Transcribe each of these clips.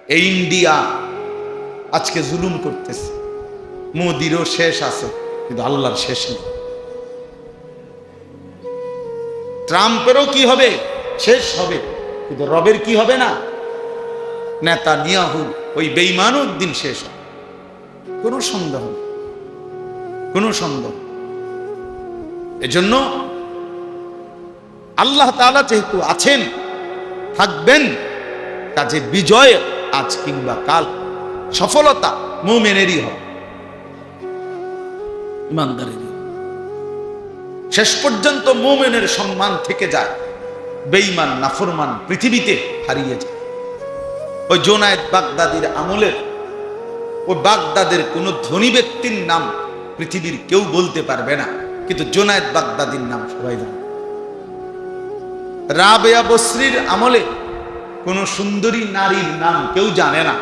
এই ইন্ডিয়া আজকে জুলুম করতেছে, মোদিরও শেষ আছে কিন্তু আল্লাহর শেষ নেই। ট্রাম্পেরও কি হবে, শেষ হবে, কিন্তু রবের কি হবে না? নেতানিয়াহু ওই বেঈমানও একদিন শেষ হবে, কোনো সন্দেহ নেই, কোনো সন্দেহ। এজন্য আল্লাহ তাআলা যেহেতু আছেন, থাকবেন, কাজে বিজয় আজ কিংবা কাল, সফলতা মুমিনেরই হবে, ইমানদারেরই। শেষ পর্যন্ত মুমিনের সম্মান থেকে যায়, বেঈমান নাফরমান পৃথিবীতে হারিয়ে যায়। ওই জুনায়েদ বাগদাদির আমলের, ওই বাগদাদের কোন ধনী ব্যক্তির নাম পৃথিবীর কেউ বলতে পারবে না, কিন্তু জুনায়েদ বাগদাদির নাম সবাই জানে। রাবেয়া বসরির আমলে কোন সুন্দরী নারীর নাম কেউ জানে না,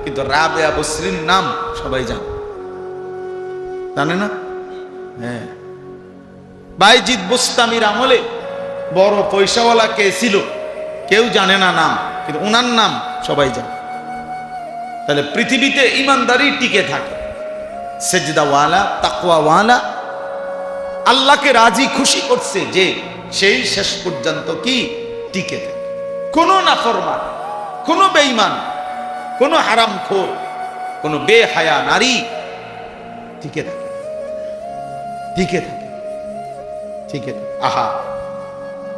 কিন্তু রাবেয়া বসরির নাম সবাই জানে, জানে না? হ্যাঁ। বাইজিদ বুস্তামির আমলে বড় পয়সাওয়ালা কে ছিল কেউ জানে না নাম, কিন্তু ওনার নাম সবাই জানে। তাহলে পৃথিবীতে ইমানদারি টিকে থাকে, সেজদাওয়ালা, তাকওয়াওয়ালা, আল্লাহকে রাজি খুশি করছে যে সেই শেষ পর্যন্ত কি টিকে থাকে। কোন নাফরমান, কোন বেঈমান, কোন হারামখোর, কোন বেহায়া নারী টিকে থাকে, টিকে থাকে, টিকে থাকে। আহা,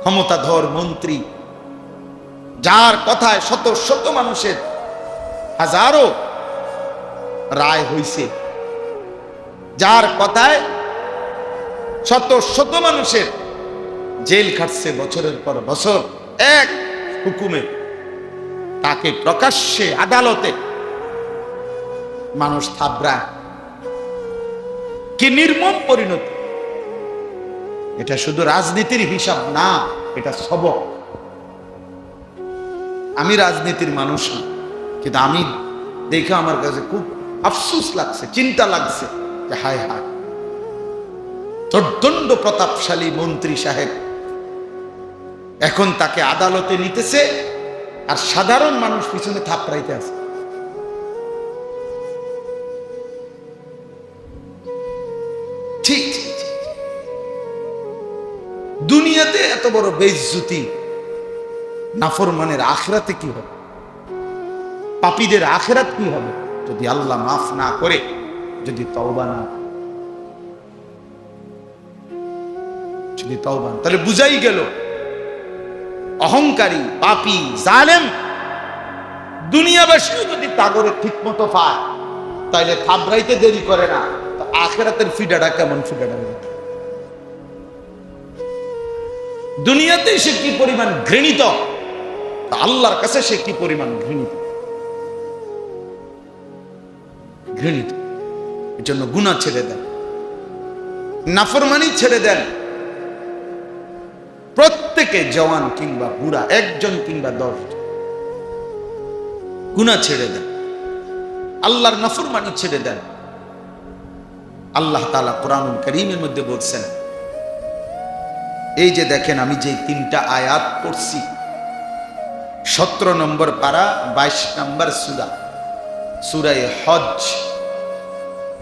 ক্ষমতাধর মন্ত্রী যার কথায় শত শত মানুষের হাজারো রায় হইছে, যার কথায় শত শত মানুষের জেল খাটছে বছরের পর বছর, এক হুকুমে তাকে প্রকাশ্যে আদালতে মানুষ থাবড়ায়। কি নির্মম পরিণতি! এটা শুধু রাজনীতির হিসাব না, এটা সবক। আমি রাজনীতির মানুষ না, কিন্তু আমি দেখে আমার কাছে খুব আফসোস লাগছে, চিন্তা লাগছে যে হায় হায়, প্রচন্ড প্রতাপশালী মন্ত্রী সাহেব এখন তাকে আদালতে নিতেছে, আর সাধারণ মানুষ পিছনে থাপড়াইতে আছে। ঠিক দুনিয়াতে এত বড় বেইজ্জতি, নাফরমানের আখিরাতে কি হবে? পাপীদের আখিরাত কি হবে যদি আল্লাহ মাফ না করে, যদি তওবা না, যদি তওবা। তাহলে বুঝাই গেল, অহংকারী, পাপী, জালেম দুনিয়াবাসীও যদি তাগরে ঠিক মতো পায়, তাইলে থাবড়াইতে দেরি করে না, তো আখিরাতের ফিডাটা কেমন ফিডাটা? দুনিয়াতে সে কি পরিমাণ ঘৃণিত, আল্লাহর কাছে সে কি পরিমাণ ঘৃণিত, ঘৃণিত। এর জন্য গুনাহ ছেড়ে দেন, নাফরমানি ছেড়ে দেন। প্রত্যেকে, জওয়ান কিংবা বুড়া, একজন কিংবা 10 জন, গুনাহ ছেড়ে দেন, আল্লাহর নাফরমানি ছেড়ে দেন। আল্লাহ তাআলা কোরআনুল কারীমের মধ্যে বলছেন, এই যে দেখেন আমি যে 3টা আয়াত পড়ছি, 17 নম্বর পারা, 22 নম্বর সূরা, সূরা হজ,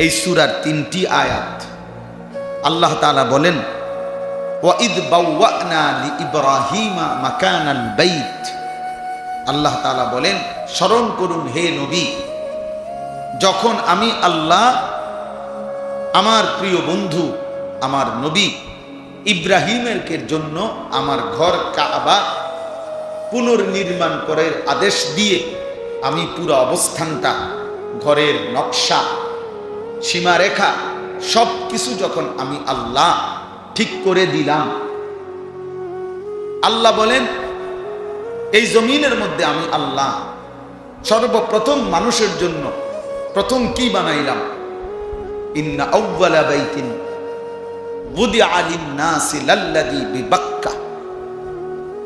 এই সূরার 3টি আয়াত। আল্লাহ তাআলা বলেন, ওয়াইদ বাওয়ানা লিইব্রাহিমা মাকানাল বাইত। আল্লাহ তাআলা বলেন, স্মরণ করুন হে নবী, যখন আমি আল্লাহ আমার প্রিয় বন্ধু, আমার নবী ইব্রাহিমের জন্য আমার ঘর কাবা পুনর্নির্মাণ করার আদেশ দিয়ে আমি পুরো অবস্থানটা, ঘরের নকশা, সীমারেখা সব কিছু যখন আমি আল্লাহ ঠিক করে দিলাম। আল্লাহ বলেন, এই জমিনের মধ্যে আমি আল্লাহ সর্বপ্রথম মানুষের জন্য প্রথম কি বানাইলাম? ইন্না আউওয়ালা বাইতিন বুদিআ লিন-নাসি লাল্লাযী বিবাক্কা।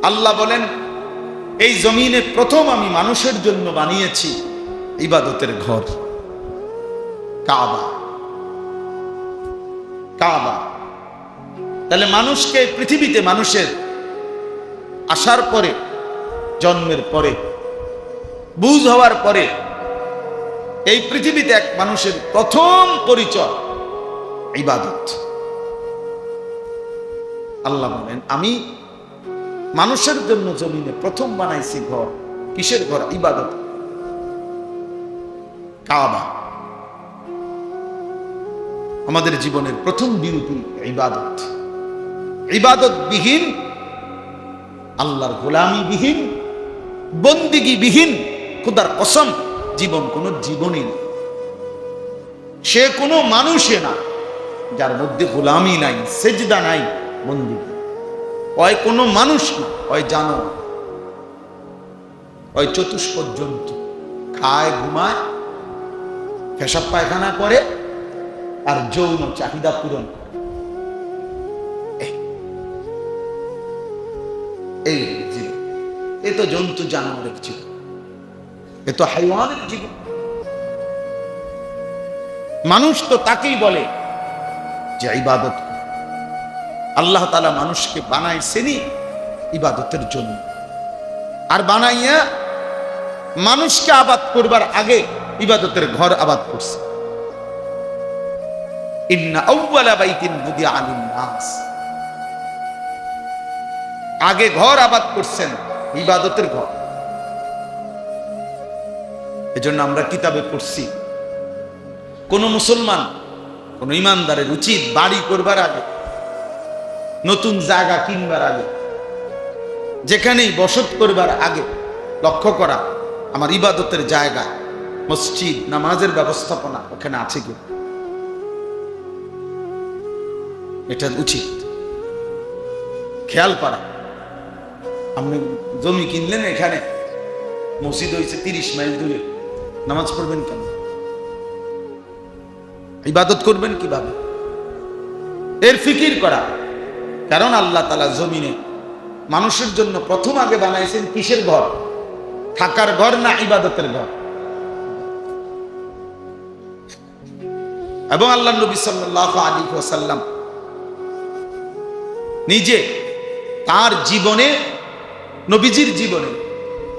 আল্লাহ বলেন, এই জমিনে প্রথম আমি মানুষের জন্য বানিয়েছি ইবাদতের ঘর, কাবা। কাবা। তাহলে মানুষকে পৃথিবীতে, মানুষের আসার পরে, জন্মের পরে বুঝ হওয়ার পরে এই পৃথিবীতে এক মানুষের প্রথম পরিচয় ইবাদত। আল্লাহ বলেন, আমি মানুষের জন্য জমিনে প্রথম বানাইছি ঘর। কিসের ঘর? ইবাদত। কাবা আমাদের জীবনের প্রথম বিউটি ইবাদত। ইবাদত বিহীন, আল্লাহর গোলামি বিহীন, বন্দিগি বিহীন খোদার কসম জীবন কোন জীবনই না। সে কোনো মানুষে না যার মধ্যে গোলামি নাই, সেজদা নাই, বন্দিগি। ওই কোনো মানুষ না, ওই জানোয়ার, ওই চতুষ্পদ জন্তু। খায়, ঘুমায়, পেশাব পায়খানা করে আর যৌন চাহিদা পূরণ করে। এই জীবন, এ তো জন্তু জানোয়ারের জীবন, এ তো হাইওয়ানের জীবন। মানুষ তো তাকেই বলে যে ইবাদত। আল্লাহ তাআলা মানুষকে বানাইছেনই ইবাদতের জন্য, আর বানাইয়া মানুষকে আবাদ করবার আগে ইবাদতের ঘর আবাদ করছে। ইন্না আউওয়ালা বাইতিন বুদিআ লিন-নাস, আগে ঘর আবাদ করছেন, ইবাদতের ঘর। এজন্য আমরা কিতাবে পড়ছি, কোন মুসলমান, কোন ইমানদারের উচিত বাড়ি করবার আগে, নতুন জায়গা কিনবার আগে, যেখানেই বসত করবার আগে লক্ষ্য করা আমার ইবাদতের জায়গা, মসজিদ, নামাজের ব্যবস্থাপনা ওখানে আছে কি। এটা উচিত খেয়াল করা। আপনি জমি কিনলেন, এখানে মসজিদ হয়েছে 30 মাইল দূরে, নামাজ পড়বেন কেন? ইবাদত করবেন কিভাবে? এর ফিকির করা। কারণ আল্লাহ তাআলা জমিনে মানুষের জন্য প্রথম আগে বানাইছেন কিসের ঘর? থাকার ঘর না ইবাদতের ঘর? এবং আল্লাহ নবী সাল্লাল্লাহু আলাইহি ওয়াসাল্লাম নিজে তার জীবনে, নবীজির জীবনে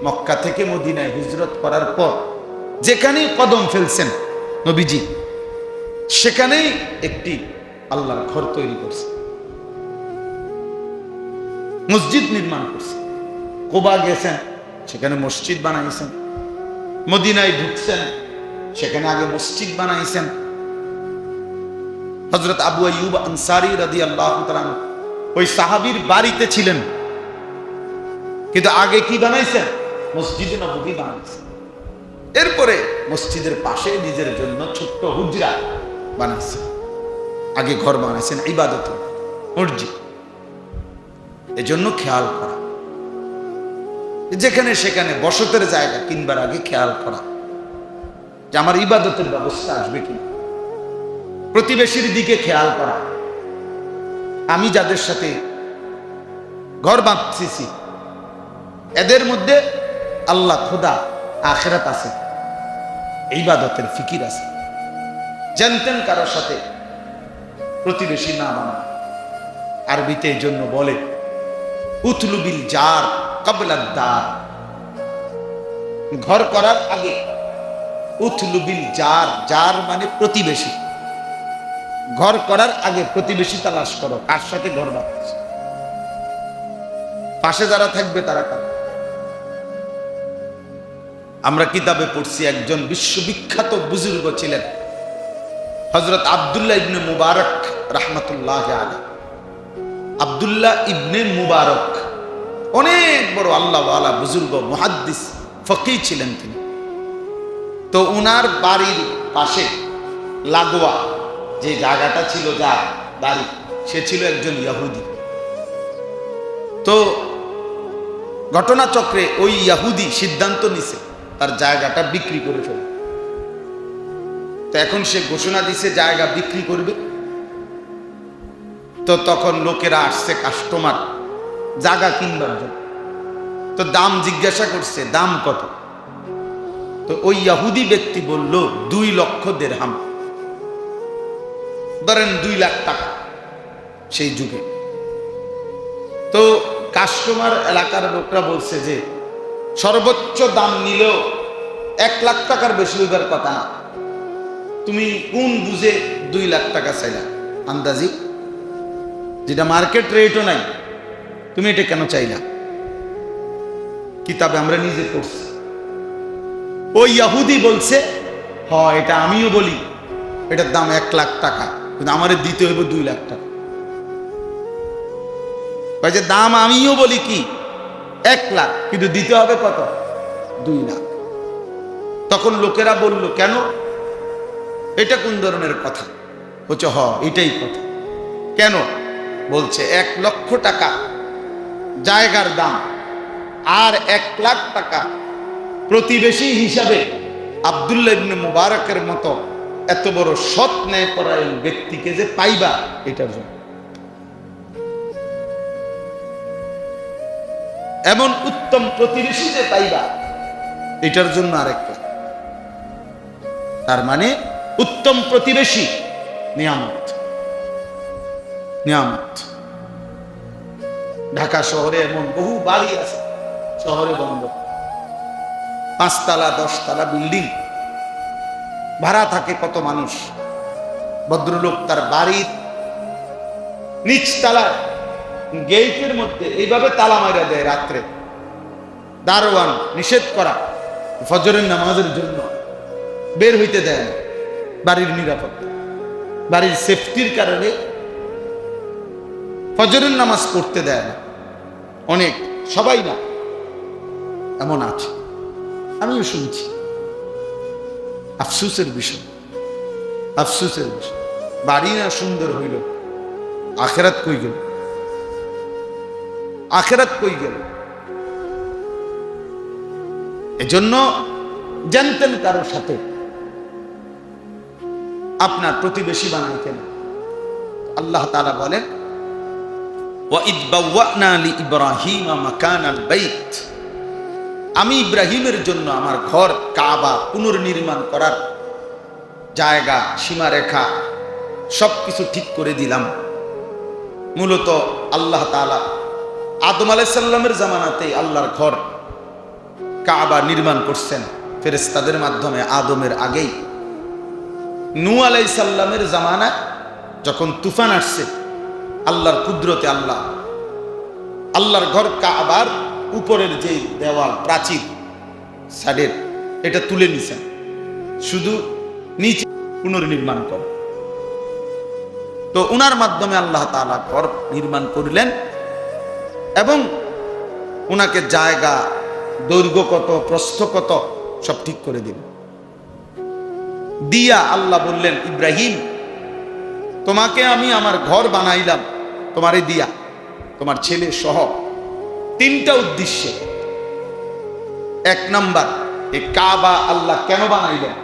মক্কা থেকে মদিনায় হিজরত করার পর যেখানেই কদম ফেলছেন নবীজি, সেখানেই একটি আল্লাহর ঘর তৈরি করছে, মসজিদ নির্মাণ করছে। কুবা গেছেন, সেখানে মসজিদ বানাইছেন। মদিনায় ঢুকছেন, সেখানে আগে মসজিদ বানাইছেন। হযরত আবু আইয়ুব আনসারী রাদিয়াল্লাহু তাআলা ওই সাহাবীর বাড়িতে ছিলেন, কিন্তু আগে কি বানাইছেন? মসজিদে নববী বানাইছেন। এরপরে মসজিদের পাশে নিজের জন্য ছোট্ট হুজরা বানাইছেন। আগে ঘর বানাইছেন ইবাদত, মসজিদ। এজন্য খেয়াল করা, যেখানে সেখানে বসতের জায়গা কিনবার আগে খেয়াল করা যে আমার ইবাদতের ব্যবস্থা আসবে কি। প্রতিবেশীর দিকে খেয়াল করা, আমি যাদের সাথে ঘর বাঁধতেছি এদের মধ্যে আল্লাহ, খোদা, আখিরাত আছে, ইবাদতের ফিকির আছে। জানতেন কারোর সাথে প্রতিবেশী না বানা। আরবিতে এই জন্য বলে উতলুবিল জার ক্বাবলা দার, ঘর করার আগে উতলুবিল জার, জার মানে প্রতিবেশী। ঘর করার আগে প্রতিবেশী তালাশ করো, কার সাথে ঘর বাঁধছ, পাশে যারা থাকবে তারা কার। আমরা কিতাবে পড়ছি একজন বিশ্ববিখ্যাত বুজুর্গ ছিলেন হযরত আব্দুল্লাহ ইবনে মুবারক রাহমাতুল্লাহি আলাইহি। আব্দুল্লাহ ইবনে মুবারক অনেক বড় আল্লাহওয়ালা বুজুর্গ, মুহাদ্দিস, ফকিহ ছিলেন তিনি। তো উনার বাড়ির পাশে লাগোয়া যে জায়গাটা ছিল, যার বাড়ি, সে ছিল একজন ইহুদি। তো ঘটনাচক্রে ওই ইহুদি সিদ্ধান্ত নিছে তার জায়গাটা বিক্রি করে ফেলে। তো এখন সে ঘোষণা দিছে জায়গা বিক্রি করবে। তো তখন লোকেরা আসছে, কাস্টমার, জায়গা কিনবার জন্য। তো দাম জিজ্ঞাসা করছে, দাম কত? তো ওই ইহুদি ব্যক্তি বলল 2 লক্ষ দিরহাম, ধরেন 2 লাখ টাকা সেই যুগে। তো কাস্টমার, এলাকার লোকরা বলছে যে সর্বোচ্চ দাম নিলেও 1 লাখ টাকার বেশি হইবার কথা না। তুমি কোন বুঝে 2 লাখ টাকা চাইলা আন্দাজি, যেটা মার্কেট রেটও নাই, তুমি এটা কেন চাইলা? কিতাবে আমরা নিজে পড়ছি। ওই ইহুদি বলছে এটা আমিও বলি, এটার দাম 1 লাখ টাকা, কিন্তু আমারে দিতে হইব 2 লাখ টাকা। যে দাম আমিও বলি কি 1 লাখ, কিন্তু দিতে হবে কত? 2 লাখ। তখন লোকেরা বলল কেন, এটা কোন ধরনের কথা? বলছে এটাই কথা। কেন? বলছে 1 লক্ষ টাকা জায়গার দাম, আর 1 লাখ টাকা প্রতিবেশী হিসাবে আব্দুল্লাহ ইবনে মুবারকের মতো এত বড় সৎ ন্যায়পরায়ণ ব্যক্তিকে যে পাইবা, এটার জন্য। এমন উত্তম প্রতিবেশী যে পাইবা, এটার জন্য আরেকটা। তার মানে উত্তম প্রতিবেশী নিয়ামত। নিয়ামত। ঢাকা শহরে এমন বহু বাড়ি আছে, শহরে বন্ধ, 5 তলা 10 তলা বিল্ডিং, ভাড়া থাকে কত মানুষ। ভদ্রলোক তার বাড়ির নিচতলা গেটের মধ্যে এইভাবে তালা মারা দেয় রাত্রে, দারোয়ান নিষেধ করা, ফজরের নামাজের জন্য বের হইতে দেয় না। বাড়ির নিরাপত্তা, বাড়ির সেফটির কারণে ফজরের নামাজ পড়তে দেয় না। অনেক, সবাই না, এমন আছে, আমিও শুনছি। আফসোসের বিষয়, আফসোসের বিষয়। বাড়ি না সুন্দর হইল, আখেরাত কই গেল? আখেরাত কই গেল? এজন্য জানতেন কারোর সাথে আপনার প্রতিবেশী বানাইতেন। আল্লাহ তাআলা বলেন, ওয়াইদ বাওয়ানা লিইব্রাহিমা মাকানাল বাইত, আমি ইব্রাহিমের জন্য আমার ঘর কাবা পুনর্নির্মাণ করার জায়গা, সীমারেখা সবকিছু ঠিক করে দিলাম। মূলত আল্লাহ তাআলা আদম আলাইহিস সালামের জামানাতেই আল্লাহর ঘর কাবা নির্মাণ করছেন ফেরেশতাদের মাধ্যমে। আদমের আগেই নূহ আলাইহিস সালামের জামানায় যখন তুফান আসছে, আল্লাহর কুদরতে আল্লাহর ঘর কাবার উপরের যে দেওয়াল প্রাচীর সাইডের, এটা তুলে নিছেন, শুধু নিচে পুনর্নির্মাণ করে। তো উনার মাধ্যমে আল্লাহ তাআলা ঘর নির্মাণ করলেন এবং উনাকে জায়গা, দৈর্ঘ্য কত, প্রস্থ কত সব ঠিক করে দিলেন। দিয়া আল্লাহ বললেন, ইব্রাহিম তোমাকে আমি আমার ঘর বানাইলাম, তোমারে দিয়া, তোমার ছেলে সহ, 3টা উদ্দেশ্যে। 1 নাম্বার, এই কাবা আল্লাহ কেন বানাইলেন?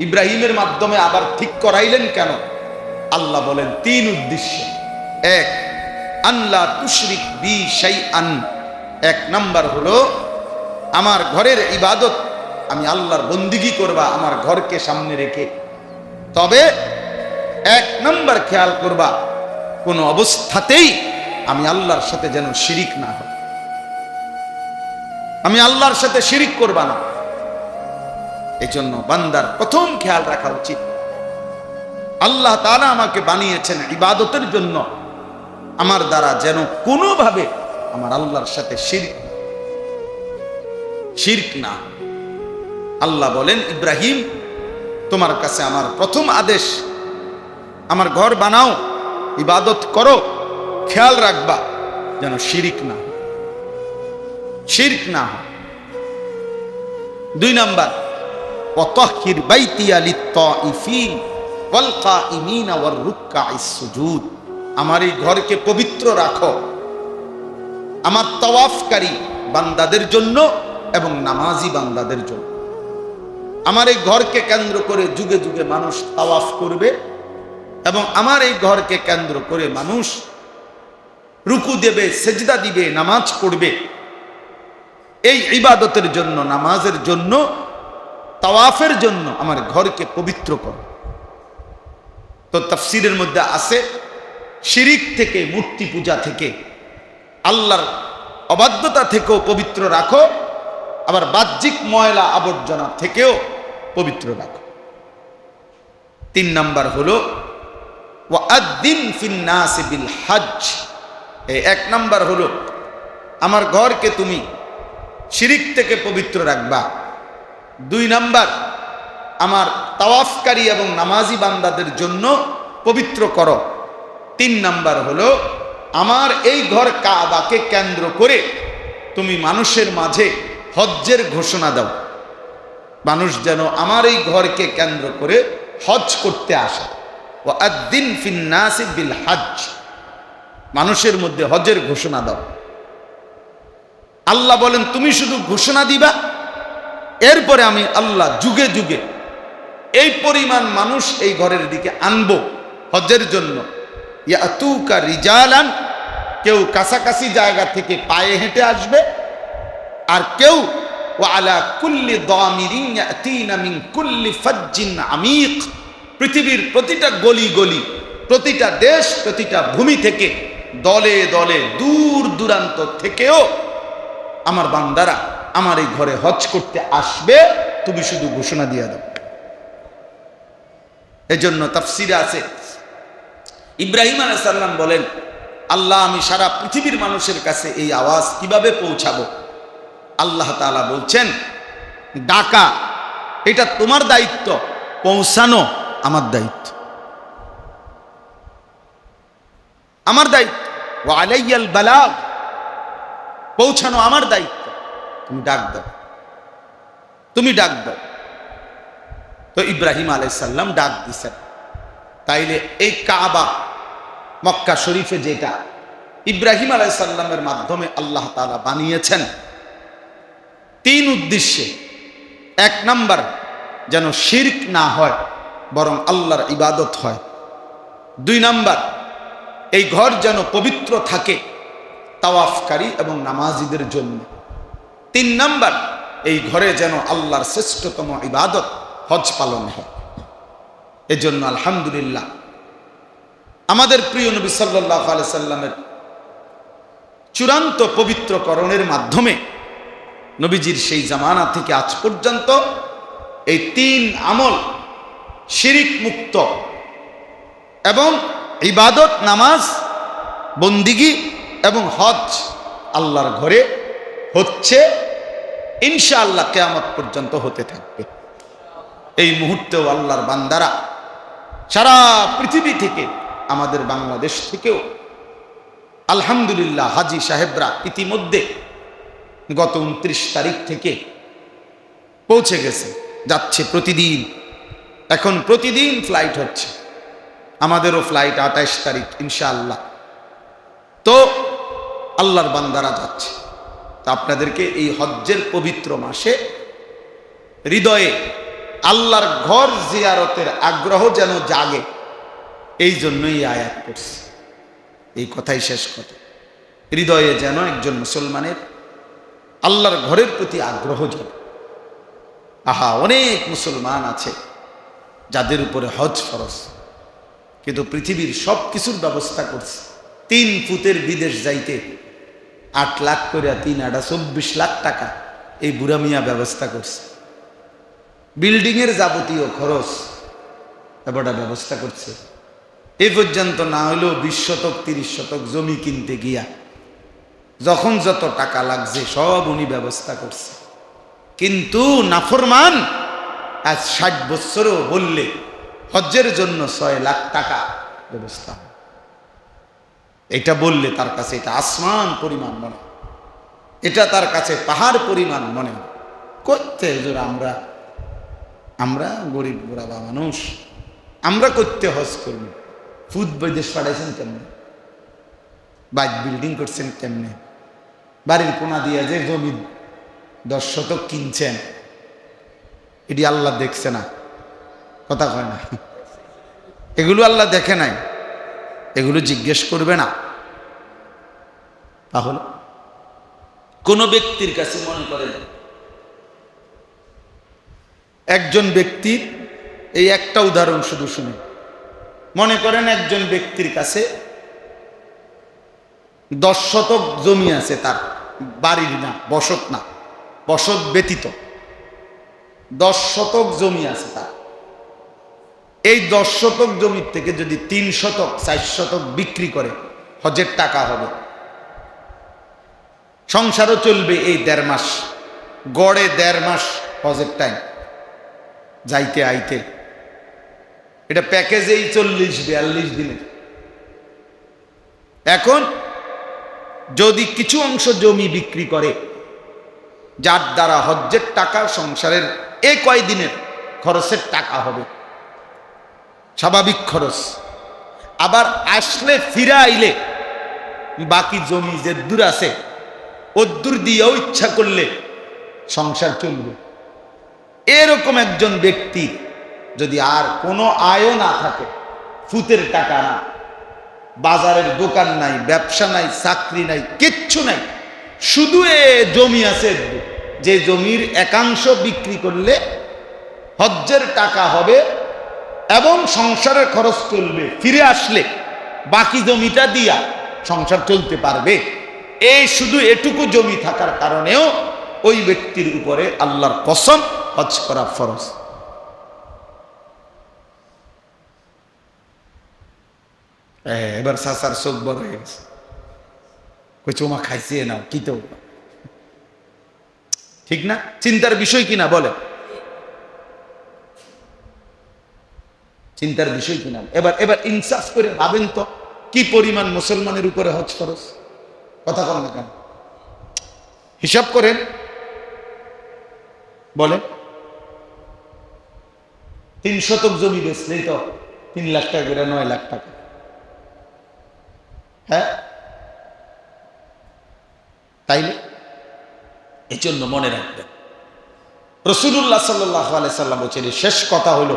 ইব্রাহিমের মাধ্যমে আবার ঠিক করাইলেন কেন? আল্লাহ বলেন 3 উদ্দেশ্যে। 1, আল্লাহ তুশরিক বি শাইআন। 1 নাম্বার হলো আমার ঘরের ইবাদত, আমি আল্লাহর বন্দিগি করবা আমার ঘরকে সামনে রেখে। তবে 1 নাম্বার খেয়াল করবা, কোন অবস্থাতেই আমি আল্লাহর সাথে যেন শিরিক না হয়। আমি আল্লাহর সাথে শিরিক করবা না। এই জন্য বান্দার প্রথম খেয়াল রাখা উচিত, আল্লাহ তাআলা আমাকে বানিয়েছেন ইবাদতের জন্য, আমার দ্বারা যেন কোনোভাবে আমার আল্লাহর সাথে শিরক না। আল্লাহ বলেন, ইব্রাহিম তোমার কাছে আমার প্রথম আদেশ, আমার ঘর বানাও, ইবাদত করো, খেয়াল রাখবা যেন শিরক না, শিরক না হয়। 2 নাম্বার, ওয়াতাহহির বাইতিয়া লিত-তাইফিন ওয়াল কাইমিনা ওয়ার রুকআইস সুজুদ। আমার এই ঘরকে পবিত্র রাখো আমার তাওয়াফকারী বান্দাদের জন্য এবং নামাজি বান্দাদের জন্য। আমার এই ঘরকে কেন্দ্র করে যুগে যুগে মানুষ তাওয়াফ করবে এবং আমার এই ঘরকে কেন্দ্র করে মানুষ রুকু দেবে, সেজদা দিবে, নামাজ পড়বে। এই ইবাদতের জন্য, নামাজের জন্য, তাওয়াফের জন্য আমার ঘরকে পবিত্র করো। তো তাফসীরের মধ্যে আছে, শিরিক থেকে, মূর্তি পূজা থেকে, আল্লাহর অবাধ্যতা থেকেও পবিত্র রাখো আবার বাহ্যিক ময়লা আবর্জনা থেকেও পবিত্র রাখো। 3 নাম্বার হলো ওয়াআদ্দিন ফিন নাস বিল হজ। এই 1 নাম্বার হলো আমার ঘরকে তুমি শিরিক থেকে পবিত্র রাখবা। 2 নাম্বার আমার তাওয়াফকারী এবং নামাজি বান্দাদের জন্য পবিত্র করো। 3 নাম্বার হলো আমার এই ঘর কাবাকে কেন্দ্র করে তুমি মানুষের মাঝে হজ্জের ঘোষণা দাও, মানুষ যেন আমার এই ঘরকে কেন্দ্র করে হজ করতে আসে। ওয়াআদ্দিন ফিন নাস বিল হজ, মানুষের মধ্যে হজের ঘোষণা দাও। আল্লাহ বলেন তুমি শুধু ঘোষণা দিবা, এরপরে আমি আল্লাহ যুগে যুগে এই পরিমাণ মানুষ এই ঘরের দিকে আনবো হজের জন্য। ইয়াতুকা রিজালান, কেউ কাছাকাছি জায়গা থেকে পায়ে হেঁটে আসবে, আর কেউ ওয়া আলা কুল্লি দামিরিন ইয়াতিনা মিন কুল্লি ফাজ্জিন আমিক, পৃথিবীর প্রতিটা গলি গলি, প্রতিটা দেশ, প্রতিটা ভূমি থেকে দলে দলে দূর দূরান্ত থেকেও আমার বান্দারা আমার এই ঘরে হজ করতে আসবে, তুমি শুধু ঘোষণা দিয়ে দাও। এজন্য তাফসিরে আছে ইব্রাহিম আলাইহিস সালাম বলেন, আল্লাহ আমি সারা পৃথিবীর মানুষের কাছে এই আওয়াজ কিভাবে পৌঁছাবো? আল্লাহ তাআলা বলছেন ডাকা এটা তোমার দায়িত্ব, পৌঁছানো আমার দায়িত্ব, আমার দায়িত্ব। ওয়া আলাইয়াল বালাগ, পৌঁছানো আমার দায়িত্ব, তুমি ডাক দাও, তুমি ডাক দাও। তো ইব্রাহিম আলাইহিস সালাম ডাক দিছেন। তাইলে এই কাবা মক্কা শরীফে যেটা ইব্রাহিম আলাইহিস সালামের মাধ্যমে আল্লাহ তাআলা বানিয়েছেন 3 উদ্দেশ্যে। 1 নাম্বার যেন শিরক না হয়, বরং আল্লাহর ইবাদত হয়। 2 নাম্বার এই ঘর যেন পবিত্র থাকে তাওয়াফকারী এবং নামাজিদের জন্য। 3 নাম্বার এই ঘরে যেন আল্লাহর শ্রেষ্ঠতম ইবাদত হজ পালন হয়। এজন্য আলহামদুলিল্লাহ আমাদের প্রিয় নবী সাল্লাল্লাহু আলাইহি সাল্লামের চূড়ান্ত পবিত্রকরণের মাধ্যমে নবীজির সেই জামানা থেকে আজ পর্যন্ত এই 3 আমল শিরিক মুক্ত এবং ইবাদত, নামাজ, বন্দিগি এবং হজ আল্লাহর ঘরে হচ্ছে, ইনশাআল্লাহ কিয়ামত পর্যন্ত হতে থাকবে। এই মুহূর্তেও আল্লাহর বান্দারা সারা পৃথিবী থেকে, আমাদের বাংলাদেশ থেকেও আলহামদুলিল্লাহ হাজী সাহেবরা ইতিমধ্যে গত 29 তারিখ থেকে পৌঁছে গেছে, যাচ্ছে প্রতিদিন। এখন প্রতিদিন ফ্লাইট হচ্ছে, আমাদেরও ফ্লাইট 28 তারিখ ইনশাআল্লাহ। তো আল্লাহর বান্দারা যাচ্ছে। তো আপনাদেরকে এই হজ্জের পবিত্র মাসে হৃদয়ে আল্লাহর ঘর জিয়ারতের আগ্রহ যেন জাগে, এই জন্যই আয়াত করছে। এই কথাই শেষ কথা, হৃদয়ে যেন একজন মুসলমানের আল্লাহর ঘরের প্রতি আগ্রহ জাগে। আহা, অনেক মুসলমান আছে যাদের উপরে হজ ফরজ, কিন্তু পৃথিবীর সব কিছুর ব্যবস্থা করছে। 3 ফুটের বিদেশ যাইতে 8 লাখ করে 3 আটা 24 লাখ টাকা এই বুড়া মিয়া ব্যবস্থা করছে। বিল্ডিংয়ের যাবতীয় খরচ এবারটা ব্যবস্থা করছে। এই পর্যন্ত না হলেও 20 শতক 30 শতক জমি কিনতে গিয়া যখন যত টাকা লাগছে সব উনি ব্যবস্থা করছে। কিন্তু নাফরমান আজ 60 বছরও বললে হজ্জের জন্য 6 লাখ টাকা ব্যবস্থা, এটা বললে তার কাছে এটা আসমান পরিমাণ মনে হয়, এটা তার কাছে পাহাড় পরিমাণ মনে হয়। করতে হুজুর আমরা গরিব বুড়াবা মানুষ, আমরা করতে হজ করব। ফুদ বৈদেশ পাঠাইছেন কেমনে, বাইক বিল্ডিং করছেন কেমনে, বাড়ির কোনা দিয়া যে জমি 10 শতক কিনছেন, এটি আল্লাহ দেখছে না? কথা কয় না, এগুলো আল্লাহ দেখে নাই, এগুলো জিজ্ঞেস করবে না। তাহলে কোন ব্যক্তির কাছে মনে করেন একজন ব্যক্তির, এই একটা উদাহরণ শুধু শুনে, মনে করেন একজন ব্যক্তির কাছে 10 শতক জমি আছে, তার বাড়ির না, বসত না, বসত ব্যতীত 10 শতক জমি আছে তার। এই 10 শতক জমির থেকে যদি 3 শতক 4 শতক বিক্রি করে হজের টাকা হবে। সংসারও চলবে এই 1.5 মাস, গড়ে 1.5 মাস হজের টাইম, যাইতে আইতে। এটা প্যাকেজেই 40-42 দিনের। এখন যদি কিছু অংশ জমি বিক্রি করে, যার দ্বারা হজ্জের টাকা, সংসারের এই কয়দিনের খরচের টাকা হবে, স্বাভাবিক খরচ। আবার আসলে ফিরে আইলে বাকি জমি যে দূর আছে ওদূর দিয়েও ইচ্ছা করলে সংসার চলবে। এরকম একজন ব্যক্তি যদি আর কোনো আয়ও না থাকে, ফুতের টাকা না, বাজারের দোকান নাই, ব্যবসা নাই, চাকরি নাই, কিচ্ছু নাই, শুধু এ জমি আছে, যে জমির একাংশ বিক্রি করলে হজ্জের টাকা হবে এবং সংসারের খরচ চলবে, ফিরে আসলে বাকি জমিটা দিয়া সংসার চলতে পারবে, এই শুধু এটুকু জমি থাকার কারণেও ওই ব্যক্তির উপরে আল্লাহর কসম হজ করা ফরজ। এবার সাসার চোখ বড় হয়ে গেছে, কই চোমা খাইছে নাও, কি তো ঠিক না? চিন্তার বিষয় কিনা বলে, চিন্তার বিষয় কিনা? এবার এবার ইনসাফ করে ভাবেন তো কি পরিমাণ মুসলমানের উপরে হজ খরচ। কথা বল না কেন, হিসাব করেন, বলে 3 শতক জমি বেচলেই তো 3 লাখ টাকা করে, 9 লাখ টাকা। হ্যাঁ, তাইলে এই জন্য মনে রাখবেন, রাসূলুল্লাহ সাল্লাল্লাহু আলাইহি সাল্লাম বলছেন, শেষ কথা হলো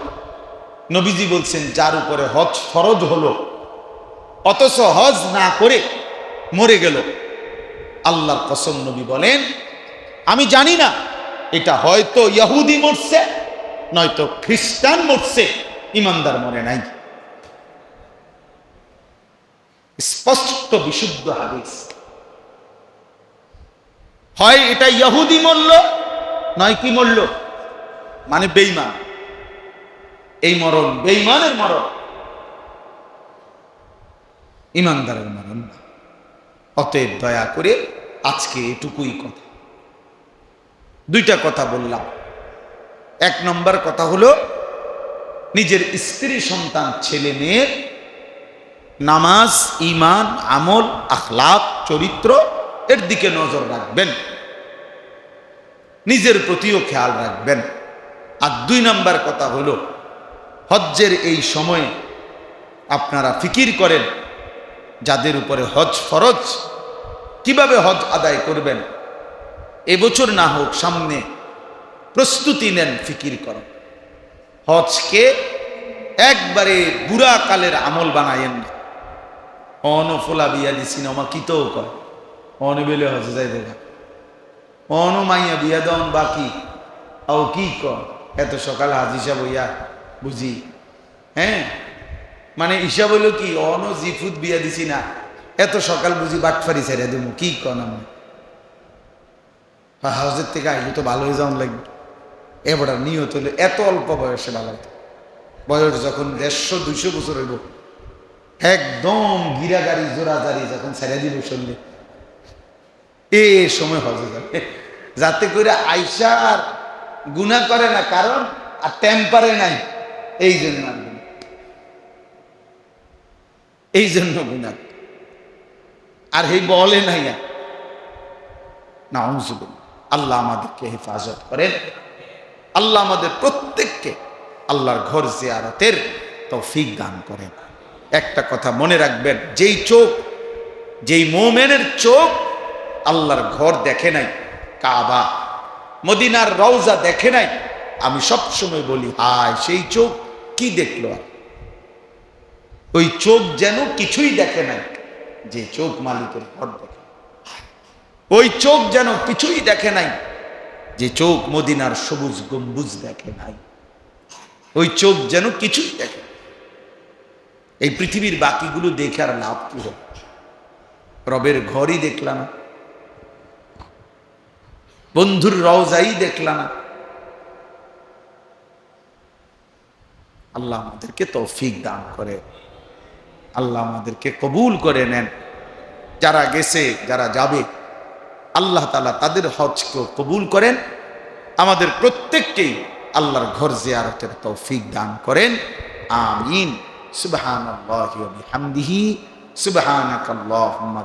নবীজি বলছেন, যার উপরে হজ ফরজ হলো অথচ হজ না করে মরে গেল, আল্লাহর কসম নবী বলেন, আমি জানি না এটা হয়তো ইহুদি মরছে নয়তো খ্রিস্টান মরছে, ইমানদার মরে নাই। স্পষ্ট বিশুদ্ধ হাদিস। হয় এটা ইহুদি মরল, নয় কি মরল, মানে বেঈমান। এই মরণ বেঈমানের মরণ, ইমানদারের মরণ না। অতএব দয়া করে আজকে এটুকুই কথা, 2টা কথা বললাম। 1 নম্বর কথা হলো, নিজের স্ত্রী, সন্তান, ছেলে মেয়ের নামাজ, ঈমান, আমল, আখলাক, চরিত্র এর দিকে নজর রাখবেন, নিজের প্রতিও খেয়াল রাখবেন। আর 2 নম্বর কথা হলো, হজ্জের এই সময়ে আপনারা ফিকির করেন যাদের উপরে হজ ফরজ, কিভাবে হজ আদায় করবেন। এবছর না হোক, সামনে প্রস্তুতি নেন, ফিকির করেন। হজকে একবারে বুড়া কালের আমল বানায়েন না। অনফোলা বিয়া দিছি না কি তো কয়, অনবেলে হজে যাই দেখা, অন মাইয়া বিয়া দন বাকি আও কি কয়, এত সকাল হাজ হিসাব হইয়া বুঝি। হ্যাঁ, মানে হিসাব হইল কি, অন জিফুত বিয়া দিছি না, এত সকাল বুঝি বাটফারি ছেড়ে দেবো, কি কন আমি। হজের থেকে আইলে তো ভালো হয়ে যাওয়ান লাগবে। এবার নিয়ত হলে এত অল্প বয়সে ভালো হতো, বয়স যখন 150-200 বছর হইব, একদম গিরা গাড়ি জোড়াজারি যখন ছেড়ে দিব সঙ্গে, এ সময় হজে যাবে, যাতে করে আইসা আর গুনাহ করে না, কারণ আর টেম্পারে নাই, এই জন্য এই জন্য গুনাহ, আর এই বলে নাই না। আল্লাহ আমাদেরকে হেফাজত করেন, আল্লাহ আমাদের প্রত্যেককে আল্লাহর ঘর জিয়ারতের তৌফিক দান করেন। একটা কথা মনে রাখবেন, যেই চোখ, যেই মুমিনের চোখ আল্লাহর ঘর দেখে নাই, কাবা, মদিনার রওজা দেখে নাই, আমি সব সময় বলি, হায় সেই চোখ কি দেখলো। ওই চোখ যেন কিছুই দেখে নাই, যে চোখ মালিকের ঘর দেখে। ওই চোখ যেন কিছুই দেখে নাই, যে চোখ মদিনার সবুজ গম্বুজ দেখে নাই। ওই চোখ যেন কিছুই দেখে। এই পৃথিবীর বাকিগুলো দেখে আর লাভ কি হবে? রবের ঘরই দেখলাম, বন্ধুর রওজাই দেখলা না। আল্লাহ আমাদেরকে তৌফিক দান করে, আল্লাহ আমাদেরকে কবুল করে নেন। যারা গেছে, যারা যাবে, আল্লাহ তাআলা তাদের হজকে কবুল করেন। আমাদের প্রত্যেককেই আল্লাহর ঘর জিয়ারতের তৌফিক দান করেন। আমিন। সুবহানাল্লাহি ওয়া বিহামদিহি, সুবহানাকাল্লাহুম্মা